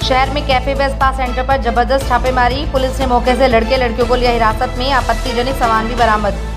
शहर में कैफे व स्पा सेंटर पर जबरदस्त छापेमारी। पुलिस ने मौके से लड़के लड़कियों को लिया हिरासत में। आपत्तिजनक सामान भी बरामद।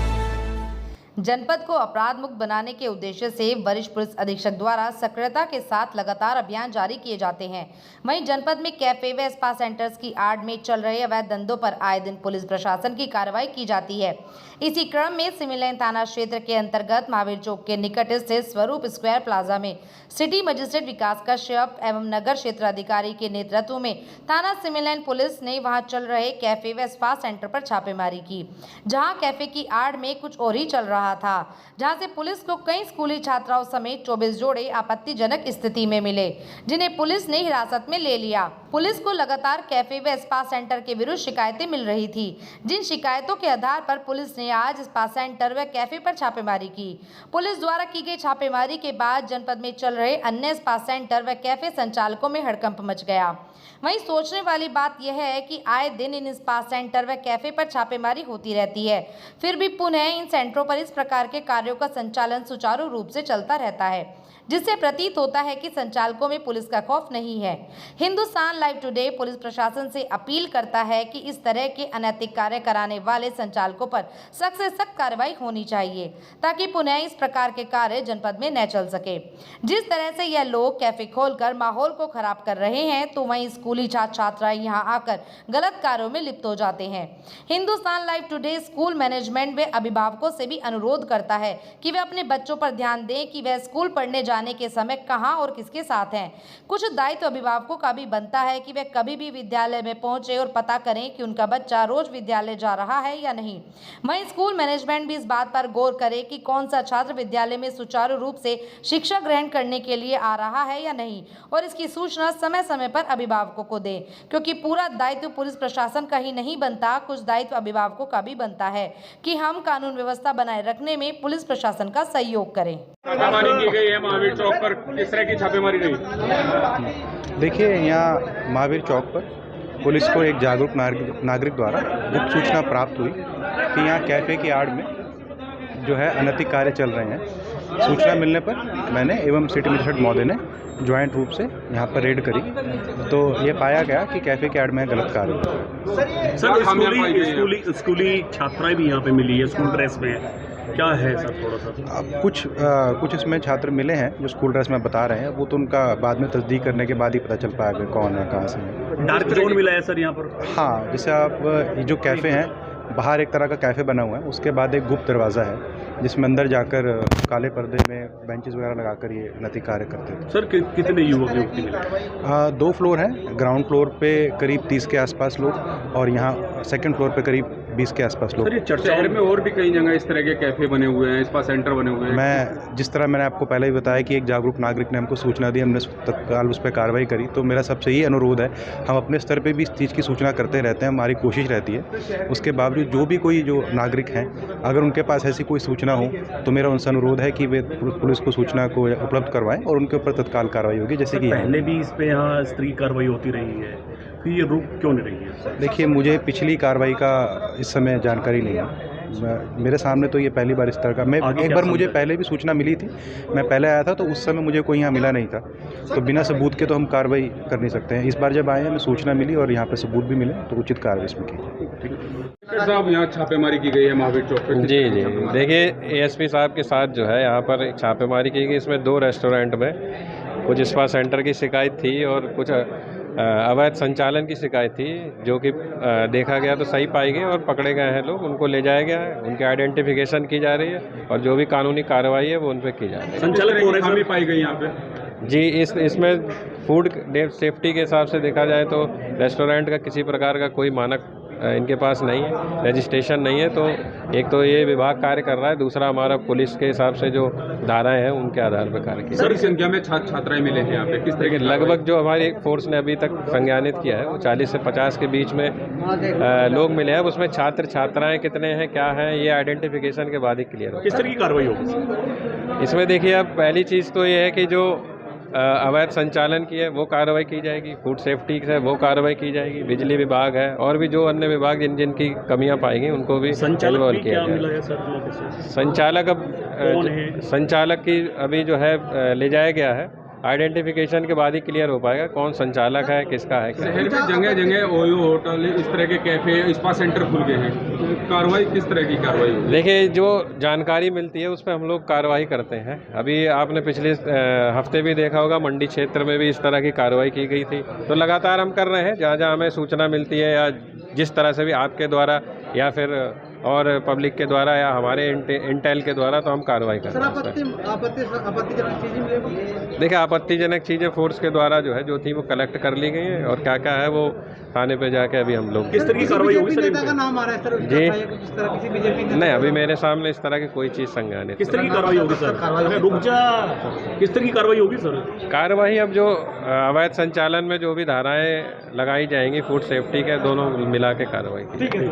जनपद को अपराध मुक्त बनाने के उद्देश्य से वरिष्ठ पुलिस अधीक्षक द्वारा सक्रियता के साथ लगातार अभियान जारी किए जाते हैं। वहीं जनपद में कैफे व स्पा सेंटर्स की आड़ में चल रहे अवैध धंधों पर आए दिन पुलिस प्रशासन की कार्रवाई की जाती है। इसी क्रम में सिविल लाइन थाना क्षेत्र के अंतर्गत महावीर चौक के निकट स्थित स्वरूप स्क्वायर प्लाजा में सिटी मजिस्ट्रेट विकास कश्यप एवं नगर क्षेत्र अधिकारी के नेतृत्व में थाना सिविल लाइन पुलिस ने वहां चल रहे कैफे व स्पा सेंटर पर छापेमारी की, जहां कैफे की आड़ में कुछ और ही चल रहा था, जहां से पुलिस को कई स्कूली छात्राओं समेत 24 जोड़े आपत्तिजनक स्थिति में मिले, जिन्हें पुलिस ने हिरासत में ले लिया। पुलिस को लगातार कैफे व स्पा सेंटर के विरुद्ध शिकायतें मिल रही थी, जिन शिकायतों के आधार पर पुलिस ने आज स्पा सेंटर व कैफे पर छापेमारी की। पुलिस द्वारा की गई छापेमारी के बाद जनपद में चल रहे अन्य स्पा सेंटर व कैफे संचालकों में हड़कंप मच गया। वहीं सोचने वाली बात यह है कि आए दिन इन स्पा सेंटर व कैफे पर छापेमारी होती रहती है, फिर भी पुनः इन सेंटरों पर इस प्रकार के कार्यों का संचालन सुचारू रूप से चलता रहता है, जिससे प्रतीत होता है कि संचालकों में पुलिस का खौफ नहीं है। हिंदुस्तान लाइव टुडे पुलिस प्रशासन से अपील करता है कि इस तरह के अनैतिक कार्य कराने वाले संचालकों पर सख्त से सख्त कार्रवाई होनी चाहिए, ताकि पुनः इस प्रकार के कार्य जनपद में न चल सके। जिस तरह से यह लोग कैफे खोलकर माहौल को खराब कर रहे हैं, तो वहीं स्कूली छात्र छात्राएं यहां आकर गलत कार्यों में लिप्त हो जाते हैं। Hindustan live today school management व अभिभावकों से भी अनुरोध करता है कि वे अपने बच्चों पर ध्यान दें कि वह स्कूल पढ़ने जाने के समय कहां और किसके साथ हैं। कुछ दायित्व अभिभावकों का भी बनता है कि वे कभी भी विद्यालय में पहुंचे और पता करें कि उनका बच्चा रोज विद्यालय जा रहा है या नहीं। वहीं स्कूल मैनेजमेंट भी इस बात पर गौर करे कि कौन सा छात्र विद्यालय में सुचारू रूप से शिक्षा ग्रहण करने के लिए आ रहा है या नहीं, और इसकी सूचना समय समय पर अभिभावकों को दे, क्योंकि पूरा दायित्व पुलिस प्रशासन का ही नहीं बनता, कुछ दायित्व अभिभावकों का भी बनता है कि हम कानून व्यवस्था बनाए रखने में पुलिस प्रशासन का सहयोग करें। छापेमारी की गई है महावीर चौक पर, किस तरह की छापेमारी रही? देखिए, यहाँ महावीर चौक पर पुलिस को एक जागरूक नागरिक द्वारा गुप्त सूचना प्राप्त हुई कि यहाँ कैफे की आड़ में जो है अनैतिक कार्य चल रहे हैं। सूचना मिलने पर मैंने एवं सिटी मजिस्ट्रेट महोदय ने ज्वाइंट रूप से यहाँ पर रेड करी, तो ये पाया गया कि कैफे के आड़ में गलत कार्य। सर, स्कूली छात्राएं भी यहाँ पे मिली है स्कूल ड्रेस में, क्या है सर थोड़ा सा? अब कुछ इसमें छात्र मिले हैं जो स्कूल ड्रेस में बता रहे हैं, वो तो उनका बाद में तस्दीक करने के बाद ही पता चल पाएगा कौन है, कहाँ से है। डार्क जोन मिला है सर यहाँ पर? हाँ, जैसे आप ये जो कैफ़े हैं, बाहर एक तरह का कैफ़े बना हुआ है, उसके बाद एक गुप्त दरवाज़ा है जिसमें अंदर जाकर काले पर्दे में बेंचेस वगैरह लगाकर ये अनैतिक कार्य करते थे। सर कितने युवक युवती मिले? 2 फ्लोर हैं। ग्राउंड फ्लोर पे करीब 30 के आसपास लोग, और यहाँ सेकंड फ्लोर पे करीब 20 के आसपास लोग। सर, ये शहर में और भी कई जगह इस तरह के कैफे बने हुए हैं, स्पा सेंटर बने हुए हैं। जिस तरह मैंने आपको पहले ही बताया कि एक जागरूक नागरिक ने हमको सूचना दी, हमने तत्काल उस पर कार्रवाई करी, तो मेरा सबसे यही अनुरोध है, हम अपने स्तर पे भी इस चीज़ की सूचना करते रहते हैं, हमारी कोशिश रहती है। उसके बावजूद जो भी कोई जो नागरिक हैं, अगर उनके पास ऐसी कोई सूचना हो तो मेरा उनसे अनुरोध है कि वे पुलिस को सूचना को उपलब्ध करवाएं और उनके ऊपर तत्काल कार्रवाई होगी। जैसे कि पहले भी इस पे यहाँ स्त्री कार्रवाई होती रही है, फिर ये रुक क्यों नहीं रही है? देखिए, मुझे पिछली कार्रवाई का इस समय जानकारी नहीं है। मेरे सामने तो ये पहली बार इस तरह का, मैं एक बार मुझे पहले भी सूचना मिली थी, मैं पहले आया था तो उस समय मुझे कोई यहाँ मिला नहीं था, तो बिना सबूत के तो हम कार्रवाई कर नहीं सकते हैं। इस बार जब आए हैं, हमें सूचना मिली और यहाँ पे सबूत भी मिले, तो उचित कार्रवाई इसमें की। साहब, यहाँ छापेमारी की गई है महावीर चौक पे? जी, देखिए, एएसपी साहब के साथ जो है यहाँ पर एक छापेमारी की गई। इसमें 2 रेस्टोरेंट में कुछ स्पा सेंटर की शिकायत थी और कुछ अवैध संचालन की शिकायत थी, जो कि देखा गया तो सही पाई गई और पकड़े गए हैं लोग, उनको ले जाया गया है, उनकी आइडेंटिफिकेशन की जा रही है और जो भी कानूनी कार्रवाई है वो उन पर की जा रही है। संचालक कौन खामी पाई गई यहाँ पे? जी, इसमें फूड सेफ्टी के हिसाब से देखा जाए तो रेस्टोरेंट का किसी प्रकार का कोई मानक इनके पास नहीं है, रजिस्ट्रेशन नहीं है, तो एक तो ये विभाग कार्य कर रहा है, दूसरा हमारा पुलिस के हिसाब से जो धाराएं हैं उनके आधार पर कार्य किया। सर, संख्या में छात्राएं मिले हैं यहाँ पे, किस तरह के? लगभग जो हमारी फोर्स ने अभी तक संज्ञानित किया है वो 40 से 50 के बीच में लोग मिले हैं। उसमें छात्र छात्राएं कितने हैं, क्या हैं, ये आइडेंटिफिकेशन के बाद ही क्लियर होगा। किस तरह की कार्रवाई होगी इसमें? देखिए, अब पहली चीज़ तो ये है कि जो अवैध संचालन की है वो कार्रवाई की जाएगी, फूड सेफ्टी से वो कार्रवाई की जाएगी, बिजली विभाग है और भी जो अन्य विभाग जिनकी कमियां पाई गई उनको भी इन्वॉल्व किया जाएगा। संचालक अब संचालक की अभी जो है ले जाया गया है आइडेंटिफिकेशन के बाद ही क्लियर हो पाएगा कौन संचालक है, किसका है, क्या है। शहर में जगह जगह ओयो होटल, इस तरह के कैफे, स्पा सेंटर खुल गए हैं, तो कार्रवाई किस तरह की कार्रवाई होगी? देखिए, जो जानकारी मिलती है उस पर हम लोग कार्रवाई करते हैं। अभी आपने पिछले हफ्ते भी देखा होगा मंडी क्षेत्र में भी इस तरह की कार्रवाई की गई थी। तो लगातार हम कर रहे हैं, जहाँ जहाँ हमें सूचना मिलती है या जिस तरह से भी आपके द्वारा या फिर और पब्लिक के द्वारा या हमारे इंटेल के द्वारा, तो हम कार्रवाई कर रहे हैं। आपत्तिजनक चीजें मिलेगी? देखिए, आपत्तिजनक चीज़ें फोर्स के द्वारा जो है जो थी वो कलेक्ट कर ली गई हैं, और क्या क्या है वो थाने पे जाके अभी हम लोग किस तरह की कार्रवाई होगी सर? नेता का नाम आ रहा है सर? जी। किस तरह किसी बीजेपी नहीं, अभी मेरे सामने इस तरह की कोई चीज़ संज्ञानित किस तरह की कार्रवाई होगी सर? अरे रुक जा, किस तरह की कार्रवाई होगी सर? कार्रवाई अब जो अवैध संचालन में जो भी धाराएं लगाई जाएंगी फूड सेफ्टी के, दोनों मिला के कार्रवाई की ठीक है।